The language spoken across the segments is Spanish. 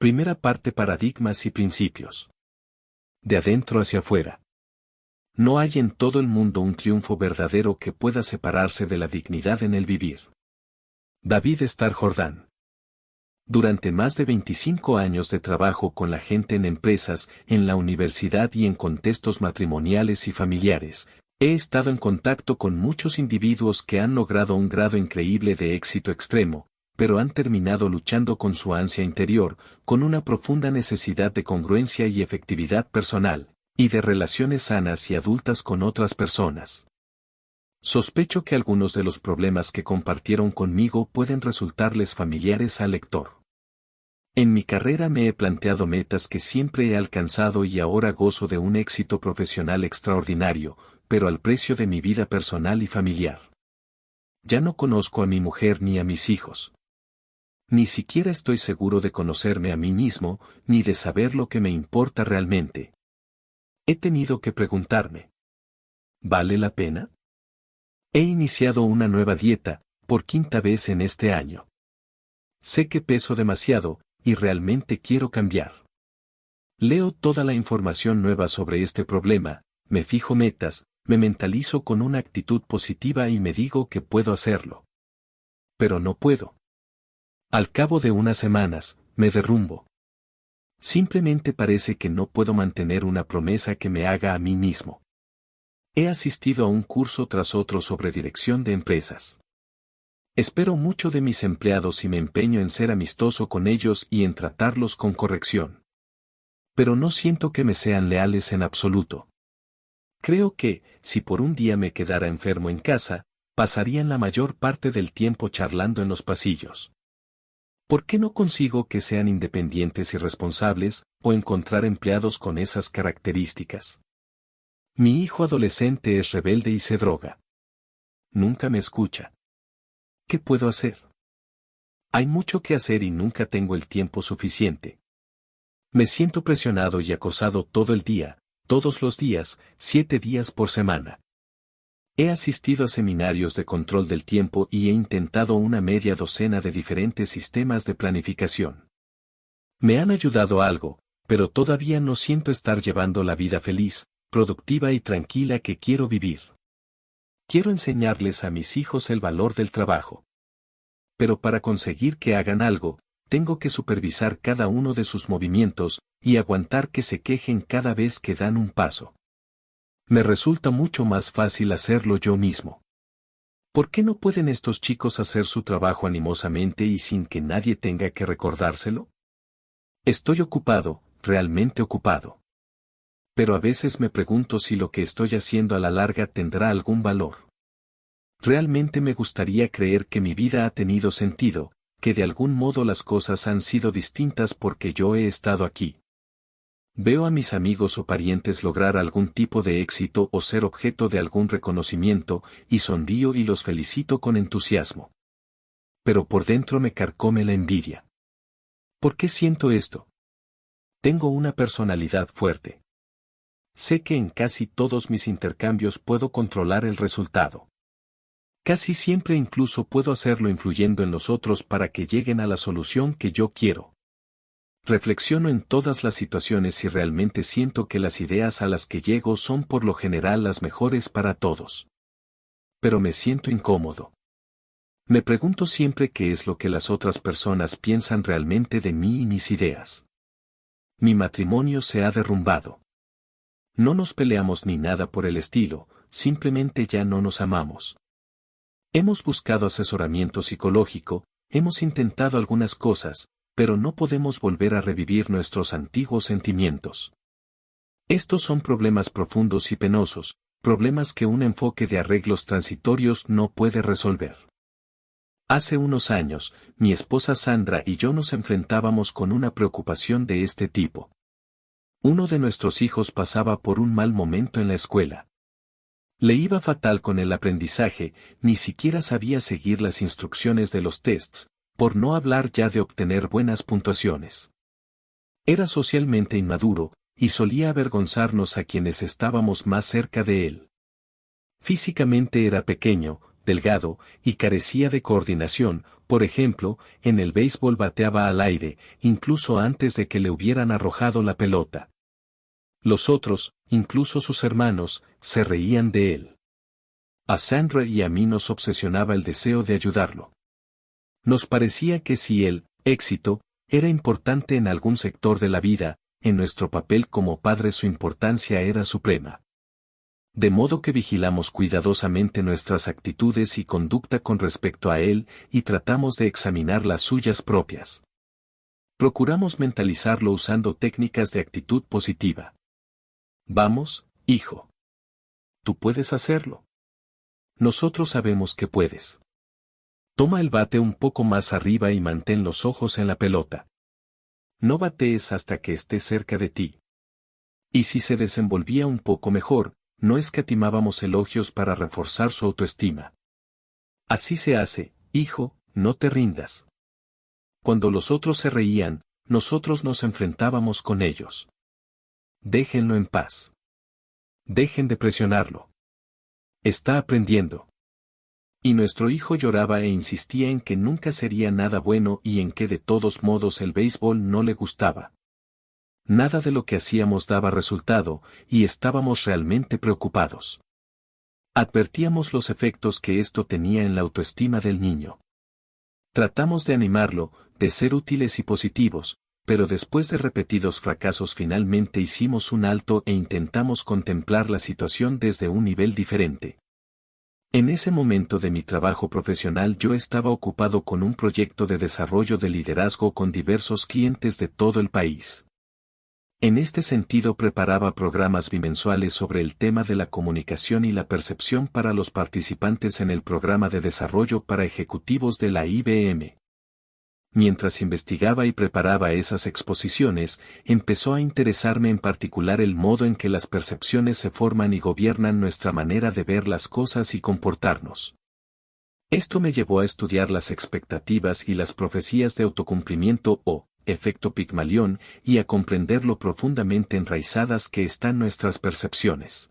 Primera parte: paradigmas y principios. De adentro hacia afuera. No hay en todo el mundo un triunfo verdadero que pueda separarse de la dignidad en el vivir. David Starr Jordan. Durante más de 25 años de trabajo con la gente en empresas, en la universidad y en contextos matrimoniales y familiares, he estado en contacto con muchos individuos que han logrado un grado increíble de éxito extremo, pero han terminado luchando con su ansia interior, con una profunda necesidad de congruencia y efectividad personal, y de relaciones sanas y adultas con otras personas. Sospecho que algunos de los problemas que compartieron conmigo pueden resultarles familiares al lector. En mi carrera me he planteado metas que siempre he alcanzado y ahora gozo de un éxito profesional extraordinario, pero al precio de mi vida personal y familiar. Ya no conozco a mi mujer ni a mis hijos. Ni siquiera estoy seguro de conocerme a mí mismo, ni de saber lo que me importa realmente. He tenido que preguntarme: ¿vale la pena? He iniciado una nueva dieta, por 5ª vez en este año. Sé que peso demasiado, y realmente quiero cambiar. Leo toda la información nueva sobre este problema, me fijo metas, me mentalizo con una actitud positiva y me digo que puedo hacerlo. Pero no puedo. Al cabo de unas semanas, me derrumbo. Simplemente parece que no puedo mantener una promesa que me haga a mí mismo. He asistido a un curso tras otro sobre dirección de empresas. Espero mucho de mis empleados y me empeño en ser amistoso con ellos y en tratarlos con corrección. Pero no siento que me sean leales en absoluto. Creo que, si por un día me quedara enfermo en casa, pasarían la mayor parte del tiempo charlando en los pasillos. ¿Por qué no consigo que sean independientes y responsables, o encontrar empleados con esas características? Mi hijo adolescente es rebelde y se droga. Nunca me escucha. ¿Qué puedo hacer? Hay mucho que hacer y nunca tengo el tiempo suficiente. Me siento presionado y acosado todo el día, todos los días, 7 días por semana. He asistido a seminarios de control del tiempo y he intentado una media docena de diferentes sistemas de planificación. Me han ayudado algo, pero todavía no siento estar llevando la vida feliz, productiva y tranquila que quiero vivir. Quiero enseñarles a mis hijos el valor del trabajo. Pero para conseguir que hagan algo, tengo que supervisar cada uno de sus movimientos, y aguantar que se quejen cada vez que dan un paso. Me resulta mucho más fácil hacerlo yo mismo. ¿Por qué no pueden estos chicos hacer su trabajo animosamente y sin que nadie tenga que recordárselo? Estoy ocupado, realmente ocupado. Pero a veces me pregunto si lo que estoy haciendo a la larga tendrá algún valor. Realmente me gustaría creer que mi vida ha tenido sentido, que de algún modo las cosas han sido distintas porque yo he estado aquí. Veo a mis amigos o parientes lograr algún tipo de éxito o ser objeto de algún reconocimiento, y sonrío y los felicito con entusiasmo. Pero por dentro me carcome la envidia. ¿Por qué siento esto? Tengo una personalidad fuerte. Sé que en casi todos mis intercambios puedo controlar el resultado. Casi siempre incluso puedo hacerlo influyendo en los otros para que lleguen a la solución que yo quiero. Reflexiono en todas las situaciones y realmente siento que las ideas a las que llego son por lo general las mejores para todos. Pero me siento incómodo. Me pregunto siempre qué es lo que las otras personas piensan realmente de mí y mis ideas. Mi matrimonio se ha derrumbado. No nos peleamos ni nada por el estilo, simplemente ya no nos amamos. Hemos buscado asesoramiento psicológico, hemos intentado algunas cosas, pero no podemos volver a revivir nuestros antiguos sentimientos. Estos son problemas profundos y penosos, problemas que un enfoque de arreglos transitorios no puede resolver. Hace unos años, mi esposa Sandra y yo nos enfrentábamos con una preocupación de este tipo. Uno de nuestros hijos pasaba por un mal momento en la escuela. Le iba fatal con el aprendizaje, ni siquiera sabía seguir las instrucciones de los tests, por no hablar ya de obtener buenas puntuaciones. Era socialmente inmaduro, y solía avergonzarnos a quienes estábamos más cerca de él. Físicamente era pequeño, delgado, y carecía de coordinación. Por ejemplo, en el béisbol bateaba al aire, incluso antes de que le hubieran arrojado la pelota. Los otros, incluso sus hermanos, se reían de él. A Sandra y a mí nos obsesionaba el deseo de ayudarlo. Nos parecía que si el éxito era importante en algún sector de la vida, en nuestro papel como padres su importancia era suprema. De modo que vigilamos cuidadosamente nuestras actitudes y conducta con respecto a él y tratamos de examinar las suyas propias. Procuramos mentalizarlo usando técnicas de actitud positiva. Vamos, hijo. Tú puedes hacerlo. Nosotros sabemos que puedes. Toma el bate un poco más arriba y mantén los ojos en la pelota. No batees hasta que esté cerca de ti. Y si se desenvolvía un poco mejor, no escatimábamos elogios para reforzar su autoestima. Así se hace, hijo, no te rindas. Cuando los otros se reían, nosotros nos enfrentábamos con ellos. Déjenlo en paz. Dejen de presionarlo. Está aprendiendo. Y nuestro hijo lloraba e insistía en que nunca sería nada bueno y en que de todos modos el béisbol no le gustaba. Nada de lo que hacíamos daba resultado, y estábamos realmente preocupados. Advertíamos los efectos que esto tenía en la autoestima del niño. Tratamos de animarlo, de ser útiles y positivos, pero después de repetidos fracasos finalmente hicimos un alto e intentamos contemplar la situación desde un nivel diferente. En ese momento de mi trabajo profesional yo estaba ocupado con un proyecto de desarrollo de liderazgo con diversos clientes de todo el país. En este sentido preparaba programas bimensuales sobre el tema de la comunicación y la percepción para los participantes en el programa de desarrollo para ejecutivos de la IBM. Mientras investigaba y preparaba esas exposiciones, empezó a interesarme en particular el modo en que las percepciones se forman y gobiernan nuestra manera de ver las cosas y comportarnos. Esto me llevó a estudiar las expectativas y las profecías de autocumplimiento o efecto Pigmalión y a comprender lo profundamente enraizadas que están nuestras percepciones.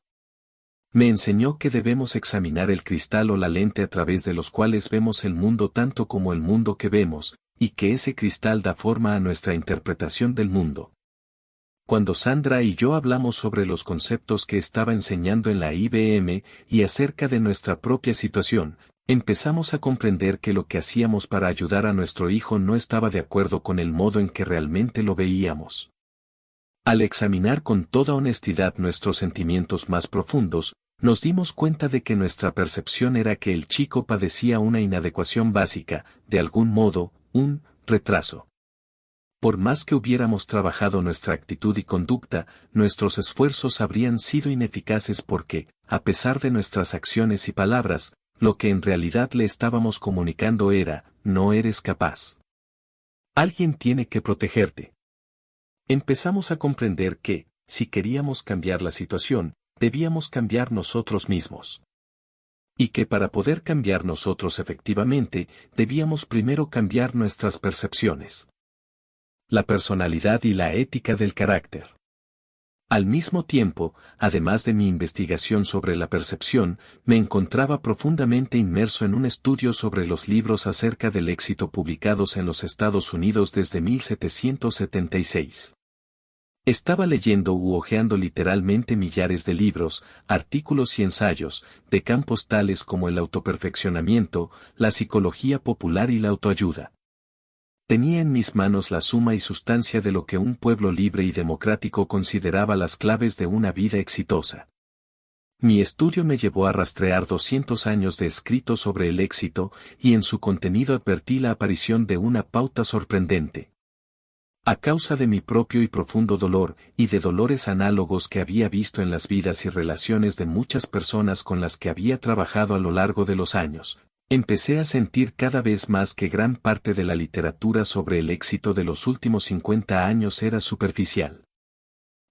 Me enseñó que debemos examinar el cristal o la lente a través de los cuales vemos el mundo tanto como el mundo que vemos, y que ese cristal da forma a nuestra interpretación del mundo. Cuando Sandra y yo hablamos sobre los conceptos que estaba enseñando en la IBM y acerca de nuestra propia situación, empezamos a comprender que lo que hacíamos para ayudar a nuestro hijo no estaba de acuerdo con el modo en que realmente lo veíamos. Al examinar con toda honestidad nuestros sentimientos más profundos, nos dimos cuenta de que nuestra percepción era que el chico padecía una inadecuación básica, de algún modo, un retraso. Por más que hubiéramos trabajado nuestra actitud y conducta, nuestros esfuerzos habrían sido ineficaces porque, a pesar de nuestras acciones y palabras, lo que en realidad le estábamos comunicando era, no eres capaz. Alguien tiene que protegerte. Empezamos a comprender que, si queríamos cambiar la situación, debíamos cambiar nosotros mismos. Y que para poder cambiar nosotros efectivamente, debíamos primero cambiar nuestras percepciones. La personalidad y la ética del carácter. Al mismo tiempo, además de mi investigación sobre la percepción, me encontraba profundamente inmerso en un estudio sobre los libros acerca del éxito publicados en los Estados Unidos desde 1776. Estaba leyendo u hojeando literalmente millares de libros, artículos y ensayos, de campos tales como el autoperfeccionamiento, la psicología popular y la autoayuda. Tenía en mis manos la suma y sustancia de lo que un pueblo libre y democrático consideraba las claves de una vida exitosa. Mi estudio me llevó a rastrear 200 años de escritos sobre el éxito, y en su contenido advertí la aparición de una pauta sorprendente. A causa de mi propio y profundo dolor, y de dolores análogos que había visto en las vidas y relaciones de muchas personas con las que había trabajado a lo largo de los años, empecé a sentir cada vez más que gran parte de la literatura sobre el éxito de los últimos 50 años era superficial.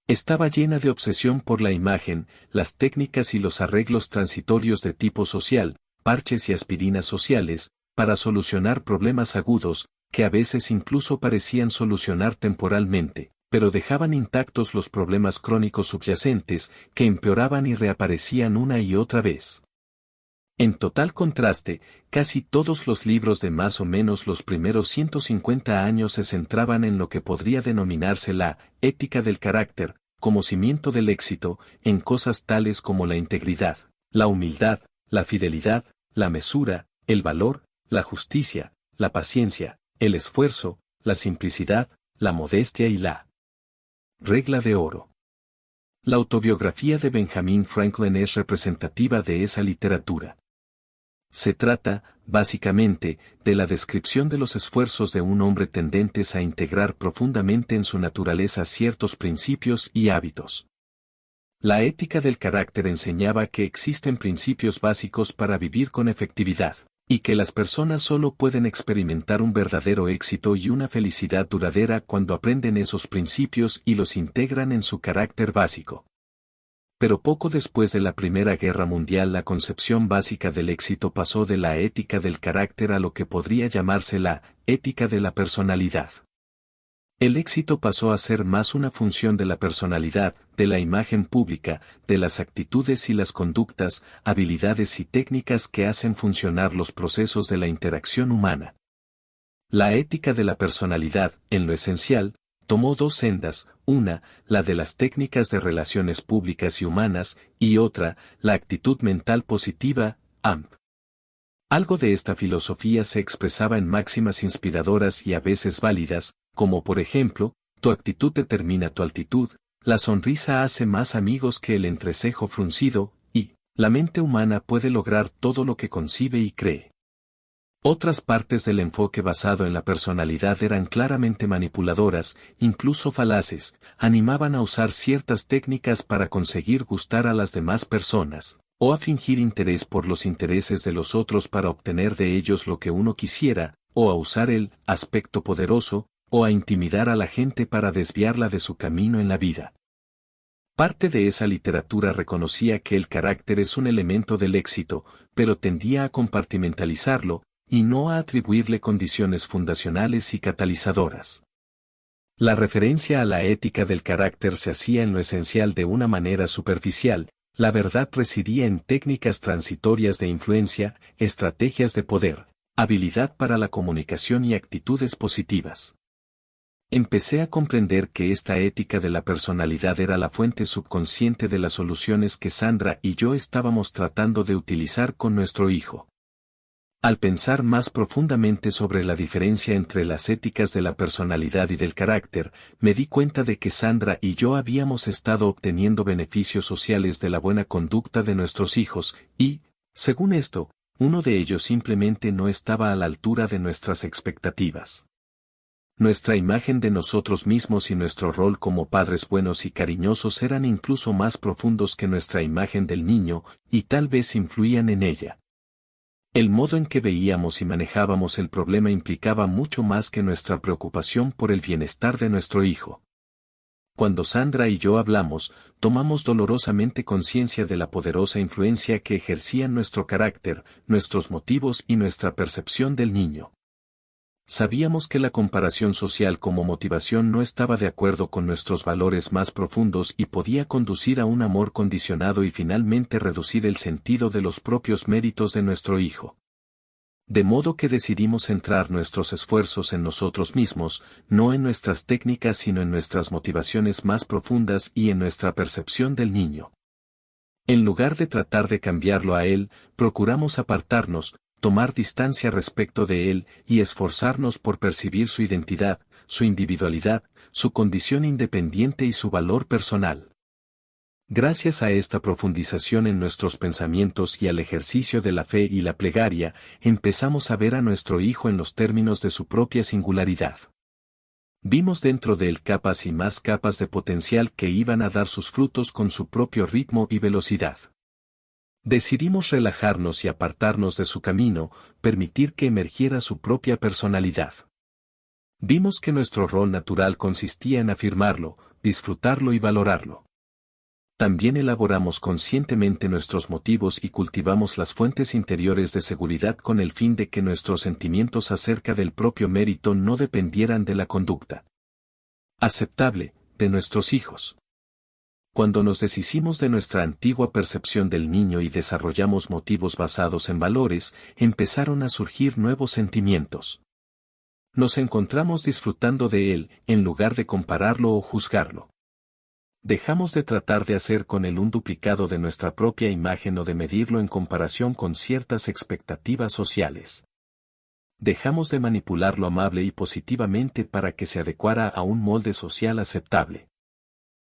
Estaba llena de obsesión por la imagen, las técnicas y los arreglos transitorios de tipo social, parches y aspirinas sociales, para solucionar problemas agudos, que a veces incluso parecían solucionar temporalmente, pero dejaban intactos los problemas crónicos subyacentes, que empeoraban y reaparecían una y otra vez. En total contraste, casi todos los libros de más o menos los primeros 150 años se centraban en lo que podría denominarse la ética del carácter, como cimiento del éxito, en cosas tales como la integridad, la humildad, la fidelidad, la mesura, el valor, la justicia, la paciencia, el esfuerzo, la simplicidad, la modestia y la regla de oro. La autobiografía de Benjamin Franklin es representativa de esa literatura. Se trata, básicamente, de la descripción de los esfuerzos de un hombre tendentes a integrar profundamente en su naturaleza ciertos principios y hábitos. La ética del carácter enseñaba que existen principios básicos para vivir con efectividad, y que las personas solo pueden experimentar un verdadero éxito y una felicidad duradera cuando aprenden esos principios y los integran en su carácter básico. Pero poco después de la Primera Guerra Mundial la concepción básica del éxito pasó de la ética del carácter a lo que podría llamarse la ética de la personalidad. El éxito pasó a ser más una función de la personalidad, de la imagen pública, de las actitudes y las conductas, habilidades y técnicas que hacen funcionar los procesos de la interacción humana. La ética de la personalidad, en lo esencial, tomó dos sendas, una, la de las técnicas de relaciones públicas y humanas, y otra, la actitud mental positiva, AMP. Algo de esta filosofía se expresaba en máximas inspiradoras y a veces válidas, como por ejemplo, tu actitud determina tu altitud, la sonrisa hace más amigos que el entrecejo fruncido, y, la mente humana puede lograr todo lo que concibe y cree. Otras partes del enfoque basado en la personalidad eran claramente manipuladoras, incluso falaces, animaban a usar ciertas técnicas para conseguir gustar a las demás personas, o a fingir interés por los intereses de los otros para obtener de ellos lo que uno quisiera, o a usar el aspecto poderoso, o a intimidar a la gente para desviarla de su camino en la vida. Parte de esa literatura reconocía que el carácter es un elemento del éxito, pero tendía a compartimentalizarlo, y no a atribuirle condiciones fundacionales y catalizadoras. La referencia a la ética del carácter se hacía en lo esencial de una manera superficial, la verdad residía en técnicas transitorias de influencia, estrategias de poder, habilidad para la comunicación y actitudes positivas. Empecé a comprender que esta ética de la personalidad era la fuente subconsciente de las soluciones que Sandra y yo estábamos tratando de utilizar con nuestro hijo. Al pensar más profundamente sobre la diferencia entre las éticas de la personalidad y del carácter, me di cuenta de que Sandra y yo habíamos estado obteniendo beneficios sociales de la buena conducta de nuestros hijos, y, según esto, uno de ellos simplemente no estaba a la altura de nuestras expectativas. Nuestra imagen de nosotros mismos y nuestro rol como padres buenos y cariñosos eran incluso más profundos que nuestra imagen del niño, y tal vez influían en ella. El modo en que veíamos y manejábamos el problema implicaba mucho más que nuestra preocupación por el bienestar de nuestro hijo. Cuando Sandra y yo hablamos, tomamos dolorosamente conciencia de la poderosa influencia que ejercían nuestro carácter, nuestros motivos y nuestra percepción del niño. Sabíamos que la comparación social como motivación no estaba de acuerdo con nuestros valores más profundos y podía conducir a un amor condicionado y finalmente reducir el sentido de los propios méritos de nuestro hijo. De modo que decidimos centrar nuestros esfuerzos en nosotros mismos, no en nuestras técnicas sino en nuestras motivaciones más profundas y en nuestra percepción del niño. En lugar de tratar de cambiarlo a él, procuramos apartarnos, tomar distancia respecto de él y esforzarnos por percibir su identidad, su individualidad, su condición independiente y su valor personal. Gracias a esta profundización en nuestros pensamientos y al ejercicio de la fe y la plegaria, empezamos a ver a nuestro hijo en los términos de su propia singularidad. Vimos dentro de él capas y más capas de potencial que iban a dar sus frutos con su propio ritmo y velocidad. Decidimos relajarnos y apartarnos de su camino, permitir que emergiera su propia personalidad. Vimos que nuestro rol natural consistía en afirmarlo, disfrutarlo y valorarlo. También elaboramos conscientemente nuestros motivos y cultivamos las fuentes interiores de seguridad con el fin de que nuestros sentimientos acerca del propio mérito no dependieran de la conducta aceptable de nuestros hijos. Cuando nos deshicimos de nuestra antigua percepción del niño y desarrollamos motivos basados en valores, empezaron a surgir nuevos sentimientos. Nos encontramos disfrutando de él, en lugar de compararlo o juzgarlo. Dejamos de tratar de hacer con él un duplicado de nuestra propia imagen o de medirlo en comparación con ciertas expectativas sociales. Dejamos de manipularlo amable y positivamente para que se adecuara a un molde social aceptable.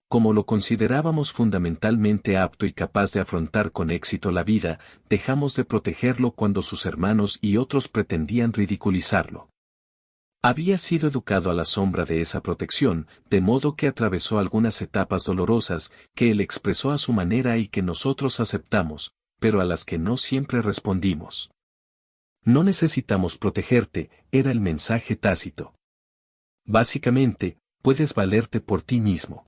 Como lo considerábamos fundamentalmente apto y capaz de afrontar con éxito la vida, dejamos de protegerlo cuando sus hermanos y otros pretendían ridiculizarlo. Había sido educado a la sombra de esa protección, de modo que atravesó algunas etapas dolorosas, que él expresó a su manera y que nosotros aceptamos, pero a las que no siempre respondimos. No necesitamos protegerte, era el mensaje tácito. Básicamente, puedes valerte por ti mismo.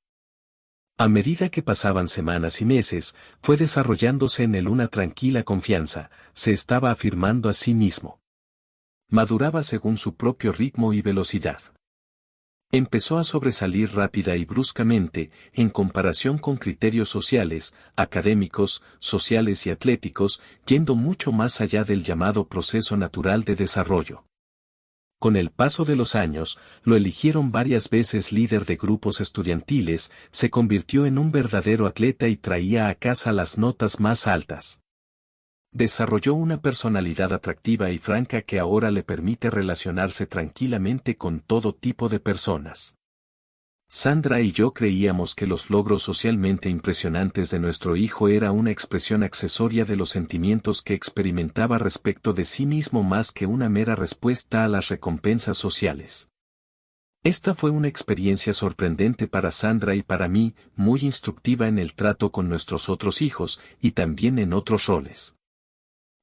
A medida que pasaban semanas y meses, fue desarrollándose en él una tranquila confianza, se estaba afirmando a sí mismo. Maduraba según su propio ritmo y velocidad. Empezó a sobresalir rápida y bruscamente, en comparación con criterios sociales, académicos, sociales y atléticos, yendo mucho más allá del llamado proceso natural de desarrollo. Con el paso de los años, lo eligieron varias veces líder de grupos estudiantiles, se convirtió en un verdadero atleta y traía a casa las notas más altas. Desarrolló una personalidad atractiva y franca que ahora le permite relacionarse tranquilamente con todo tipo de personas. Sandra y yo creíamos que los logros socialmente impresionantes de nuestro hijo era una expresión accesoria de los sentimientos que experimentaba respecto de sí mismo más que una mera respuesta a las recompensas sociales. Esta fue una experiencia sorprendente para Sandra y para mí, muy instructiva en el trato con nuestros otros hijos, y también en otros roles.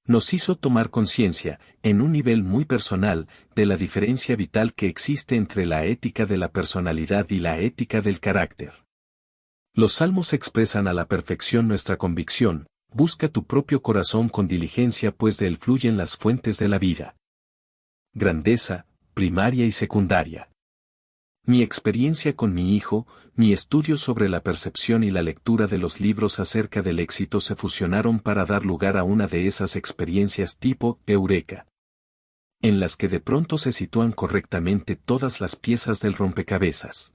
Nos hizo tomar conciencia, en un nivel muy personal, de la diferencia vital que existe entre la ética de la personalidad y la ética del carácter. Los salmos expresan a la perfección nuestra convicción: busca tu propio corazón con diligencia, pues de él fluyen las fuentes de la vida. Grandeza, primaria y secundaria. Mi experiencia con mi hijo, mi estudio sobre la percepción y la lectura de los libros acerca del éxito se fusionaron para dar lugar a una de esas experiencias tipo Eureka, en las que de pronto se sitúan correctamente todas las piezas del rompecabezas.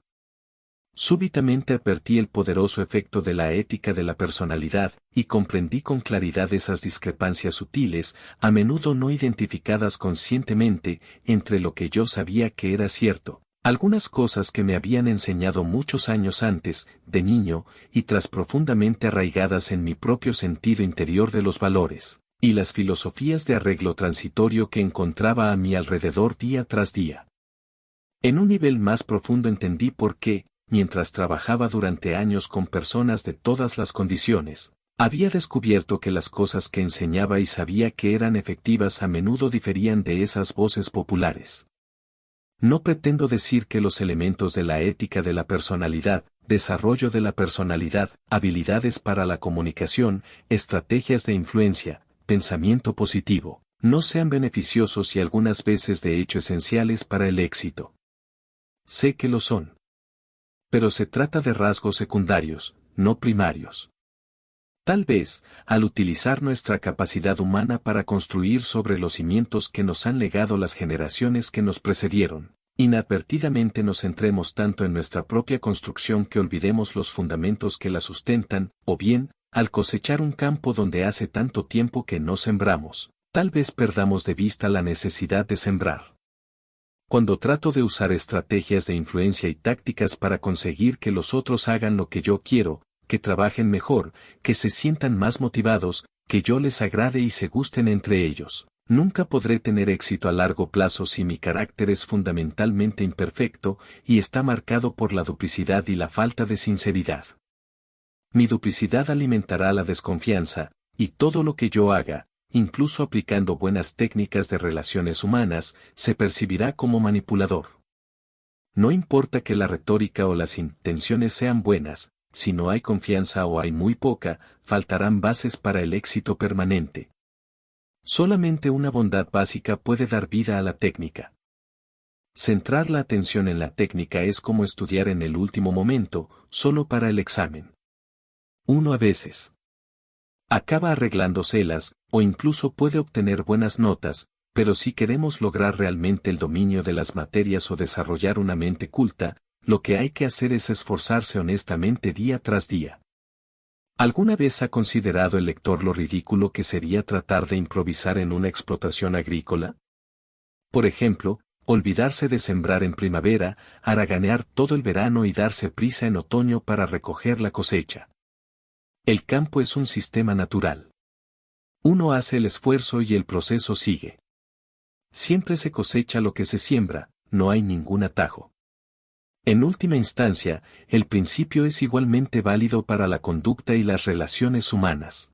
Súbitamente advertí el poderoso efecto de la ética de la personalidad, y comprendí con claridad esas discrepancias sutiles, a menudo no identificadas conscientemente, entre lo que yo sabía que era cierto, algunas cosas que me habían enseñado muchos años antes, de niño, y tras profundamente arraigadas en mi propio sentido interior de los valores, y las filosofías de arreglo transitorio que encontraba a mi alrededor día tras día. En un nivel más profundo entendí por qué, mientras trabajaba durante años con personas de todas las condiciones, había descubierto que las cosas que enseñaba y sabía que eran efectivas a menudo diferían de esas voces populares. No pretendo decir que los elementos de la ética de la personalidad, desarrollo de la personalidad, habilidades para la comunicación, estrategias de influencia, pensamiento positivo, no sean beneficiosos y algunas veces de hecho esenciales para el éxito. Sé que lo son. Pero se trata de rasgos secundarios, no primarios. Tal vez, al utilizar nuestra capacidad humana para construir sobre los cimientos que nos han legado las generaciones que nos precedieron, inadvertidamente nos centremos tanto en nuestra propia construcción que olvidemos los fundamentos que la sustentan, o bien, al cosechar un campo donde hace tanto tiempo que no sembramos, tal vez perdamos de vista la necesidad de sembrar. Cuando trato de usar estrategias de influencia y tácticas para conseguir que los otros hagan lo que yo quiero, que trabajen mejor, que se sientan más motivados, que yo les agrade y se gusten entre ellos, nunca podré tener éxito a largo plazo si mi carácter es fundamentalmente imperfecto y está marcado por la duplicidad y la falta de sinceridad. Mi duplicidad alimentará la desconfianza, y todo lo que yo haga, incluso aplicando buenas técnicas de relaciones humanas, se percibirá como manipulador. No importa que la retórica o las intenciones sean buenas, si no hay confianza o hay muy poca, faltarán bases para el éxito permanente. Solamente una bondad básica puede dar vida a la técnica. Centrar la atención en la técnica es como estudiar en el último momento, solo para el examen. Uno a veces acaba arreglándoselas, o incluso puede obtener buenas notas, pero si queremos lograr realmente el dominio de las materias o desarrollar una mente culta, lo que hay que hacer es esforzarse honestamente día tras día. ¿Alguna vez ha considerado el lector lo ridículo que sería tratar de improvisar en una explotación agrícola? Por ejemplo, olvidarse de sembrar en primavera, haraganear todo el verano y darse prisa en otoño para recoger la cosecha. El campo es un sistema natural. Uno hace el esfuerzo y el proceso sigue. Siempre se cosecha lo que se siembra, no hay ningún atajo. En última instancia, el principio es igualmente válido para la conducta y las relaciones humanas.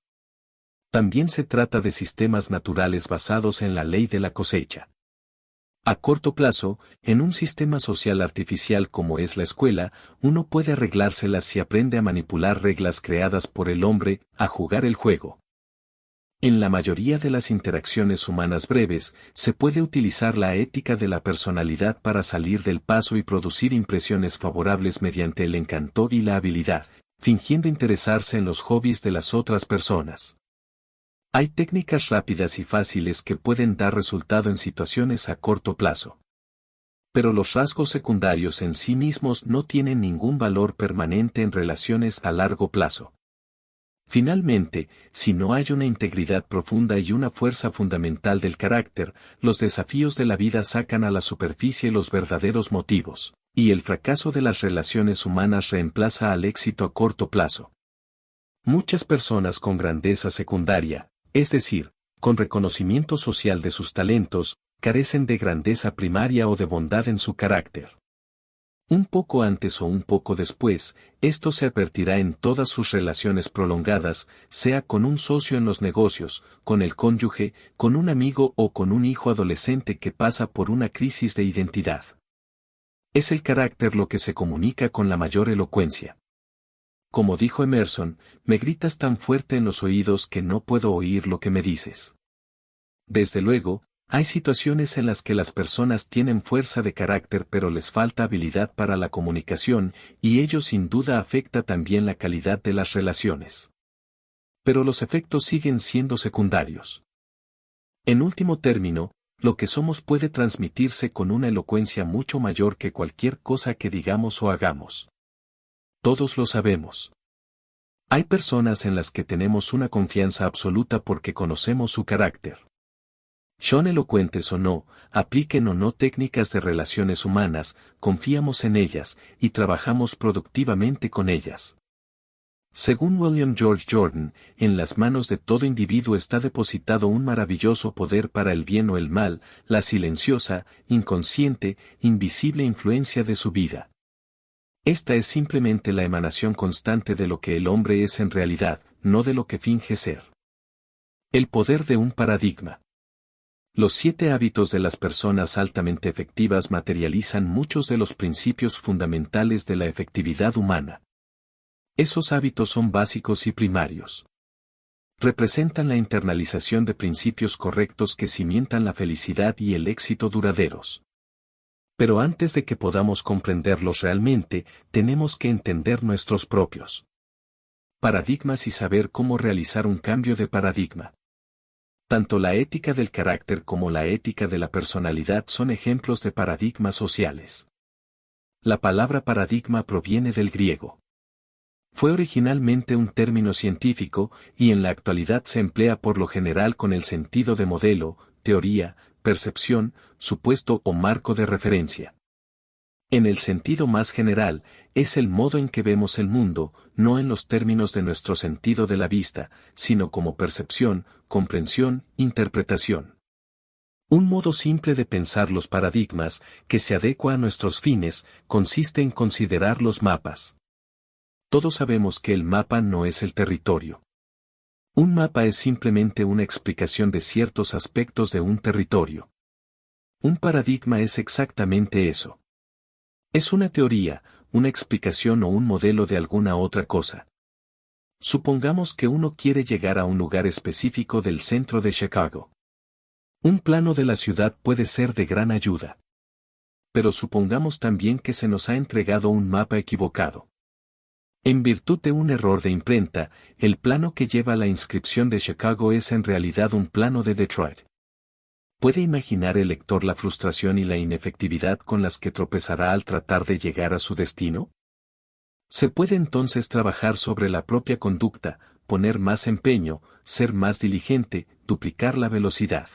También se trata de sistemas naturales basados en la ley de la cosecha. A corto plazo, en un sistema social artificial como es la escuela, uno puede arreglárselas si aprende a manipular reglas creadas por el hombre, a jugar el juego. En la mayoría de las interacciones humanas breves, se puede utilizar la ética de la personalidad para salir del paso y producir impresiones favorables mediante el encanto y la habilidad, fingiendo interesarse en los hobbies de las otras personas. Hay técnicas rápidas y fáciles que pueden dar resultado en situaciones a corto plazo. Pero los rasgos secundarios en sí mismos no tienen ningún valor permanente en relaciones a largo plazo. Finalmente, si no hay una integridad profunda y una fuerza fundamental del carácter, los desafíos de la vida sacan a la superficie los verdaderos motivos, y el fracaso de las relaciones humanas reemplaza al éxito a corto plazo. Muchas personas con grandeza secundaria, es decir, con reconocimiento social de sus talentos, carecen de grandeza primaria o de bondad en su carácter. Un poco antes o un poco después, esto se advertirá en todas sus relaciones prolongadas, sea con un socio en los negocios, con el cónyuge, con un amigo o con un hijo adolescente que pasa por una crisis de identidad. Es el carácter lo que se comunica con la mayor elocuencia. Como dijo Emerson, me gritas tan fuerte en los oídos que no puedo oír lo que me dices. Desde luego, hay situaciones en las que las personas tienen fuerza de carácter pero les falta habilidad para la comunicación, y ello sin duda afecta también la calidad de las relaciones. Pero los efectos siguen siendo secundarios. En último término, lo que somos puede transmitirse con una elocuencia mucho mayor que cualquier cosa que digamos o hagamos. Todos lo sabemos. Hay personas en las que tenemos una confianza absoluta porque conocemos su carácter. Son elocuentes o no, apliquen o no técnicas de relaciones humanas, confiamos en ellas, y trabajamos productivamente con ellas. Según William George Jordan, en las manos de todo individuo está depositado un maravilloso poder para el bien o el mal, la silenciosa, inconsciente, invisible influencia de su vida. Esta es simplemente la emanación constante de lo que el hombre es en realidad, no de lo que finge ser. El poder de un paradigma. Los 7 hábitos de las personas altamente efectivas materializan muchos de los principios fundamentales de la efectividad humana. Esos hábitos son básicos y primarios. Representan la internalización de principios correctos que cimientan la felicidad y el éxito duraderos. Pero antes de que podamos comprenderlos realmente, tenemos que entender nuestros propios paradigmas y saber cómo realizar un cambio de paradigma. Tanto la ética del carácter como la ética de la personalidad son ejemplos de paradigmas sociales. La palabra paradigma proviene del griego. Fue originalmente un término científico, y en la actualidad se emplea por lo general con el sentido de modelo, teoría, percepción, supuesto o marco de referencia. En el sentido más general, es el modo en que vemos el mundo, no en los términos de nuestro sentido de la vista, sino como percepción, comprensión, interpretación. Un modo simple de pensar los paradigmas, que se adecua a nuestros fines, consiste en considerar los mapas. Todos sabemos que el mapa no es el territorio. Un mapa es simplemente una explicación de ciertos aspectos de un territorio. Un paradigma es exactamente eso. Es una teoría, una explicación o un modelo de alguna otra cosa. Supongamos que uno quiere llegar a un lugar específico del centro de Chicago. Un plano de la ciudad puede ser de gran ayuda. Pero supongamos también que se nos ha entregado un mapa equivocado. En virtud de un error de imprenta, el plano que lleva a la inscripción de Chicago es en realidad un plano de Detroit. ¿Puede imaginar el lector la frustración y la inefectividad con las que tropezará al tratar de llegar a su destino? Se puede entonces trabajar sobre la propia conducta, poner más empeño, ser más diligente, duplicar la velocidad.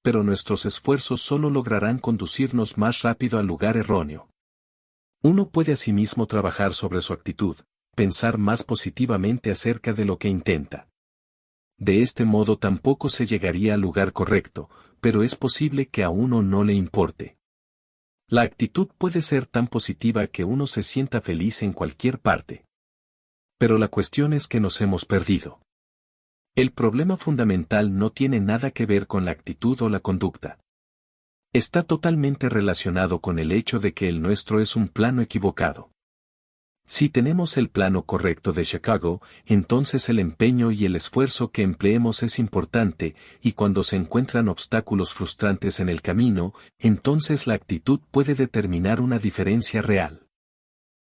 Pero nuestros esfuerzos solo lograrán conducirnos más rápido al lugar erróneo. Uno puede asimismo trabajar sobre su actitud, pensar más positivamente acerca de lo que intenta. De este modo tampoco se llegaría al lugar correcto, pero es posible que a uno no le importe. La actitud puede ser tan positiva que uno se sienta feliz en cualquier parte. Pero la cuestión es que nos hemos perdido. El problema fundamental no tiene nada que ver con la actitud o la conducta. Está totalmente relacionado con el hecho de que el nuestro es un plano equivocado. Si tenemos el plano correcto de Chicago, entonces el empeño y el esfuerzo que empleemos es importante, y cuando se encuentran obstáculos frustrantes en el camino, entonces la actitud puede determinar una diferencia real.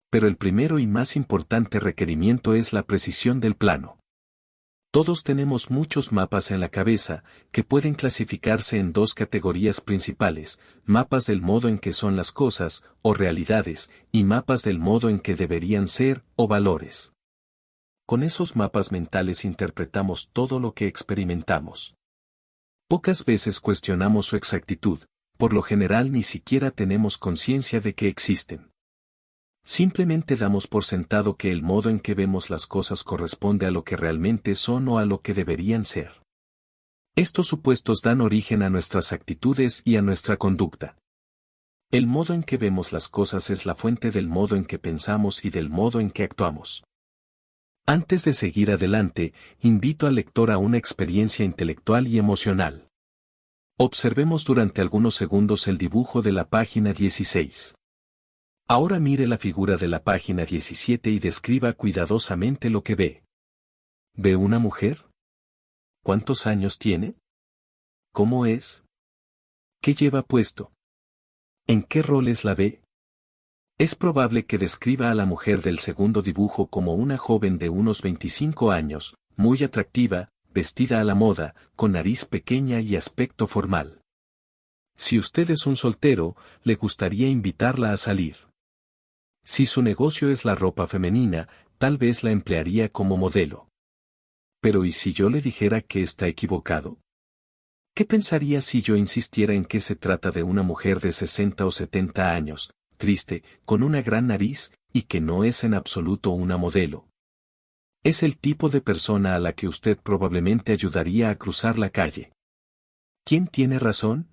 Pero el primero y más importante requerimiento es la precisión del plano. Todos tenemos muchos mapas en la cabeza, que pueden clasificarse en dos categorías principales: mapas del modo en que son las cosas, o realidades, y mapas del modo en que deberían ser, o valores. Con esos mapas mentales interpretamos todo lo que experimentamos. Pocas veces cuestionamos su exactitud, por lo general ni siquiera tenemos conciencia de que existen. Simplemente damos por sentado que el modo en que vemos las cosas corresponde a lo que realmente son o a lo que deberían ser. Estos supuestos dan origen a nuestras actitudes y a nuestra conducta. El modo en que vemos las cosas es la fuente del modo en que pensamos y del modo en que actuamos. Antes de seguir adelante, invito al lector a una experiencia intelectual y emocional. Observemos durante algunos segundos el dibujo de la página 16. Ahora mire la figura de la página 17 y describa cuidadosamente lo que ve. ¿Ve una mujer? ¿Cuántos años tiene? ¿Cómo es? ¿Qué lleva puesto? ¿En qué roles la ve? Es probable que describa a la mujer del segundo dibujo como una joven de unos 25 años, muy atractiva, vestida a la moda, con nariz pequeña y aspecto formal. Si usted es un soltero, le gustaría invitarla a salir. Si su negocio es la ropa femenina, tal vez la emplearía como modelo. Pero ¿y si yo le dijera que está equivocado? ¿Qué pensaría si yo insistiera en que se trata de una mujer de 60 o 70 años, triste, con una gran nariz, y que no es en absoluto una modelo? Es el tipo de persona a la que usted probablemente ayudaría a cruzar la calle. ¿Quién tiene razón?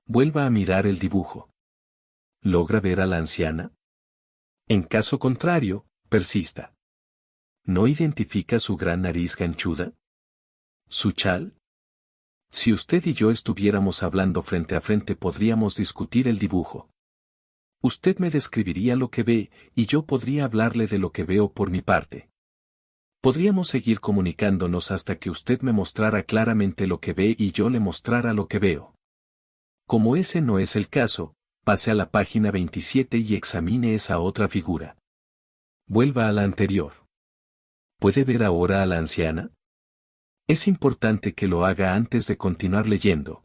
Vuelva a mirar el dibujo. ¿Logra ver a la anciana? En caso contrario, persista. ¿No identifica su gran nariz ganchuda? ¿Su chal? Si usted y yo estuviéramos hablando frente a frente podríamos discutir el dibujo. Usted me describiría lo que ve, y yo podría hablarle de lo que veo por mi parte. Podríamos seguir comunicándonos hasta que usted me mostrara claramente lo que ve y yo le mostrara lo que veo. Como ese no es el caso, pase a la página 27 y examine esa otra figura. Vuelva a la anterior. ¿Puede ver ahora a la anciana? Es importante que lo haga antes de continuar leyendo.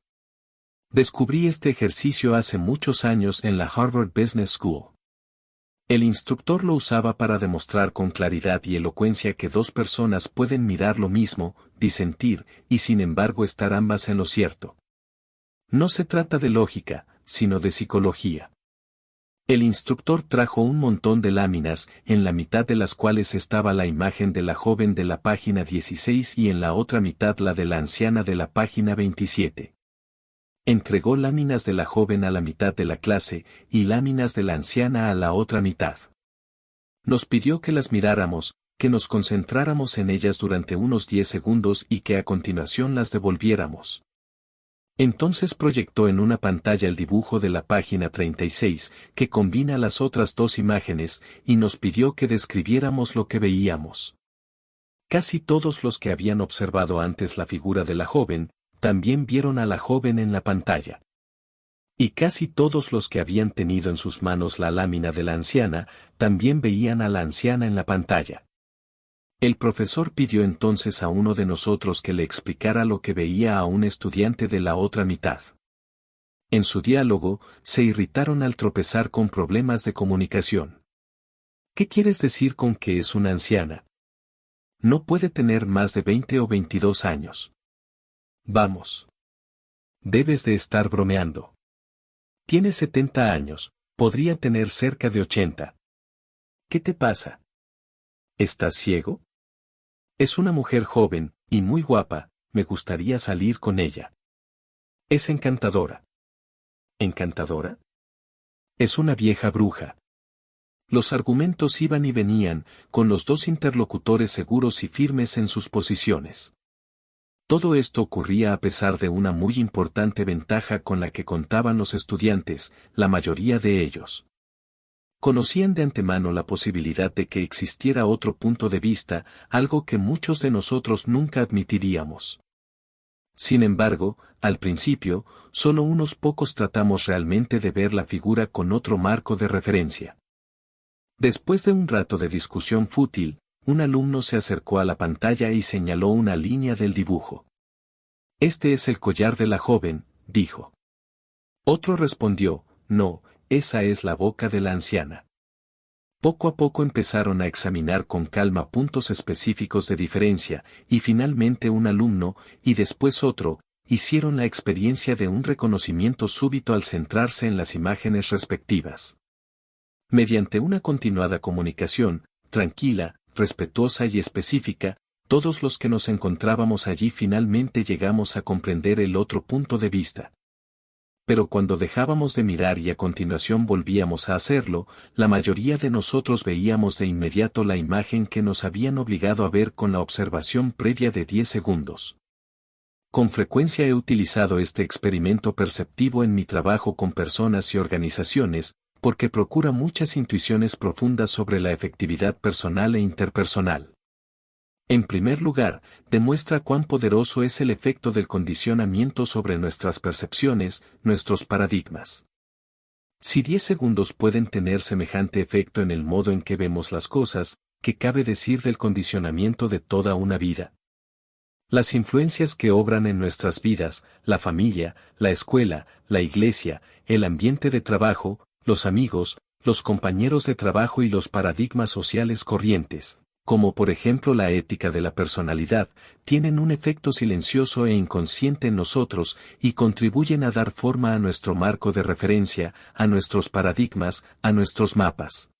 Descubrí este ejercicio hace muchos años en la Harvard Business School. El instructor lo usaba para demostrar con claridad y elocuencia que dos personas pueden mirar lo mismo, disentir, y sin embargo estar ambas en lo cierto. No se trata de lógica, sino de psicología. El instructor trajo un montón de láminas, en la mitad de las cuales estaba la imagen de la joven de la página 16 y en la otra mitad la de la anciana de la página 27. Entregó láminas de la joven a la mitad de la clase, y láminas de la anciana a la otra mitad. Nos pidió que las miráramos, que nos concentráramos en ellas durante unos 10 segundos y que a continuación las devolviéramos. Entonces proyectó en una pantalla el dibujo de la página 36, que combina las otras dos imágenes, y nos pidió que describiéramos lo que veíamos. Casi todos los que habían observado antes la figura de la joven, también vieron a la joven en la pantalla. Y casi todos los que habían tenido en sus manos la lámina de la anciana, también veían a la anciana en la pantalla. El profesor pidió entonces a uno de nosotros que le explicara lo que veía a un estudiante de la otra mitad. En su diálogo, se irritaron al tropezar con problemas de comunicación. ¿Qué quieres decir con que es una anciana? No puede tener más de 20 o 22 años. Vamos. Debes de estar bromeando. Tiene 70 años, podría tener cerca de 80. ¿Qué te pasa? ¿Estás ciego? Es una mujer joven, y muy guapa, me gustaría salir con ella. Es encantadora. ¿Encantadora? Es una vieja bruja. Los argumentos iban y venían, con los dos interlocutores seguros y firmes en sus posiciones. Todo esto ocurría a pesar de una muy importante ventaja con la que contaban los estudiantes, la mayoría de ellos. Conocían de antemano la posibilidad de que existiera otro punto de vista, algo que muchos de nosotros nunca admitiríamos. Sin embargo, al principio, solo unos pocos tratamos realmente de ver la figura con otro marco de referencia. Después de un rato de discusión fútil, un alumno se acercó a la pantalla y señaló una línea del dibujo. Este es el collar de la joven, dijo. Otro respondió, no, esa es la boca de la anciana. Poco a poco empezaron a examinar con calma puntos específicos de diferencia, y finalmente un alumno, y después otro, hicieron la experiencia de un reconocimiento súbito al centrarse en las imágenes respectivas. Mediante una continuada comunicación, tranquila, respetuosa y específica, todos los que nos encontrábamos allí finalmente llegamos a comprender el otro punto de vista. Pero cuando dejábamos de mirar y a continuación volvíamos a hacerlo, la mayoría de nosotros veíamos de inmediato la imagen que nos habían obligado a ver con la observación previa de 10 segundos. Con frecuencia he utilizado este experimento perceptivo en mi trabajo con personas y organizaciones, porque procura muchas intuiciones profundas sobre la efectividad personal e interpersonal. En primer lugar, demuestra cuán poderoso es el efecto del condicionamiento sobre nuestras percepciones, nuestros paradigmas. Si 10 segundos pueden tener semejante efecto en el modo en que vemos las cosas, ¿qué cabe decir del condicionamiento de toda una vida? Las influencias que obran en nuestras vidas, la familia, la escuela, la iglesia, el ambiente de trabajo, los amigos, los compañeros de trabajo y los paradigmas sociales corrientes, como por ejemplo la ética de la personalidad, tienen un efecto silencioso e inconsciente en nosotros y contribuyen a dar forma a nuestro marco de referencia, a nuestros paradigmas, a nuestros mapas.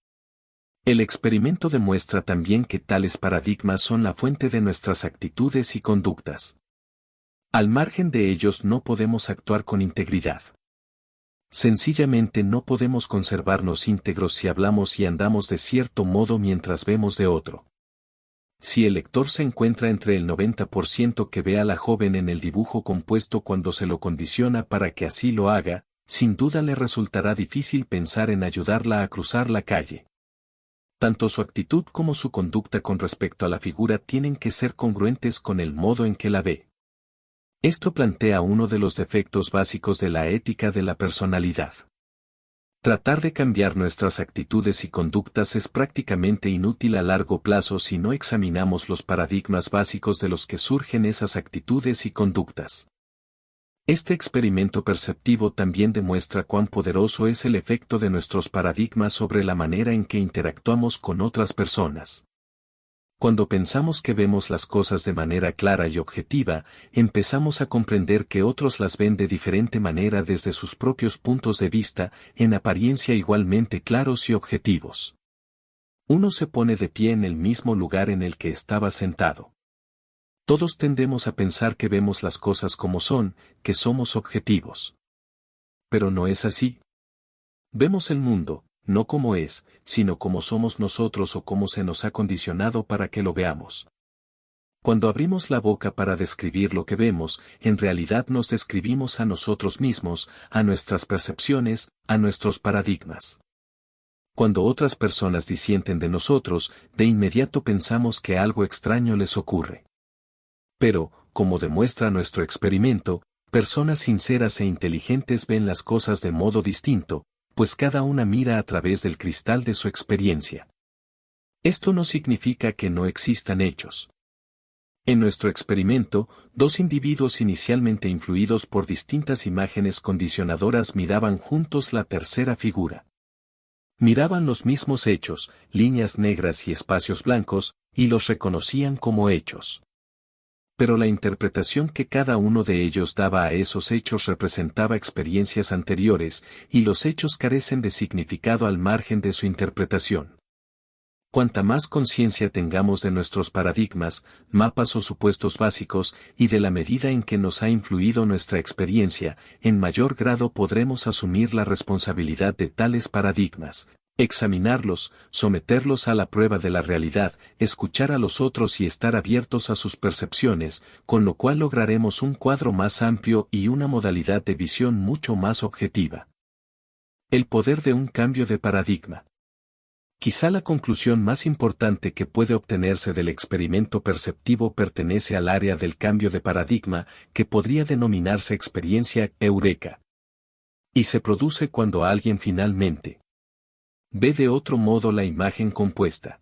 El experimento demuestra también que tales paradigmas son la fuente de nuestras actitudes y conductas. Al margen de ellos no podemos actuar con integridad. Sencillamente no podemos conservarnos íntegros si hablamos y andamos de cierto modo mientras vemos de otro. Si el lector se encuentra entre el 90% que ve a la joven en el dibujo compuesto cuando se lo condiciona para que así lo haga, sin duda le resultará difícil pensar en ayudarla a cruzar la calle. Tanto su actitud como su conducta con respecto a la figura tienen que ser congruentes con el modo en que la ve. Esto plantea uno de los defectos básicos de la ética de la personalidad. Tratar de cambiar nuestras actitudes y conductas es prácticamente inútil a largo plazo si no examinamos los paradigmas básicos de los que surgen esas actitudes y conductas. Este experimento perceptivo también demuestra cuán poderoso es el efecto de nuestros paradigmas sobre la manera en que interactuamos con otras personas. Cuando pensamos que vemos las cosas de manera clara y objetiva, empezamos a comprender que otros las ven de diferente manera desde sus propios puntos de vista, en apariencia igualmente claros y objetivos. Uno se pone de pie en el mismo lugar en el que estaba sentado. Todos tendemos a pensar que vemos las cosas como son, que somos objetivos. Pero no es así. Vemos el mundo, no como es, sino como somos nosotros o como se nos ha condicionado para que lo veamos. Cuando abrimos la boca para describir lo que vemos, en realidad nos describimos a nosotros mismos, a nuestras percepciones, a nuestros paradigmas. Cuando otras personas disienten de nosotros, de inmediato pensamos que algo extraño les ocurre. Pero, como demuestra nuestro experimento, Personas sinceras e inteligentes ven las cosas de modo distinto, pues cada una mira a través del cristal de su experiencia. Esto no significa que no existan hechos. En nuestro experimento, dos individuos inicialmente influidos por distintas imágenes condicionadoras miraban juntos la tercera figura. Miraban los mismos hechos, líneas negras y espacios blancos, y los reconocían como hechos. Pero la interpretación que cada uno de ellos daba a esos hechos representaba experiencias anteriores, y los hechos carecen de significado al margen de su interpretación. Cuanta más conciencia tengamos de nuestros paradigmas, mapas o supuestos básicos, y de la medida en que nos ha influido nuestra experiencia, en mayor grado podremos asumir la responsabilidad de tales paradigmas, examinarlos, someterlos a la prueba de la realidad, escuchar a los otros y estar abiertos a sus percepciones, con lo cual lograremos un cuadro más amplio y una modalidad de visión mucho más objetiva. El poder de un cambio de paradigma. Quizá la conclusión más importante que puede obtenerse del experimento perceptivo pertenece al área del cambio de paradigma, que podría denominarse experiencia eureka. Y se produce cuando alguien finalmente ve de otro modo la imagen compuesta.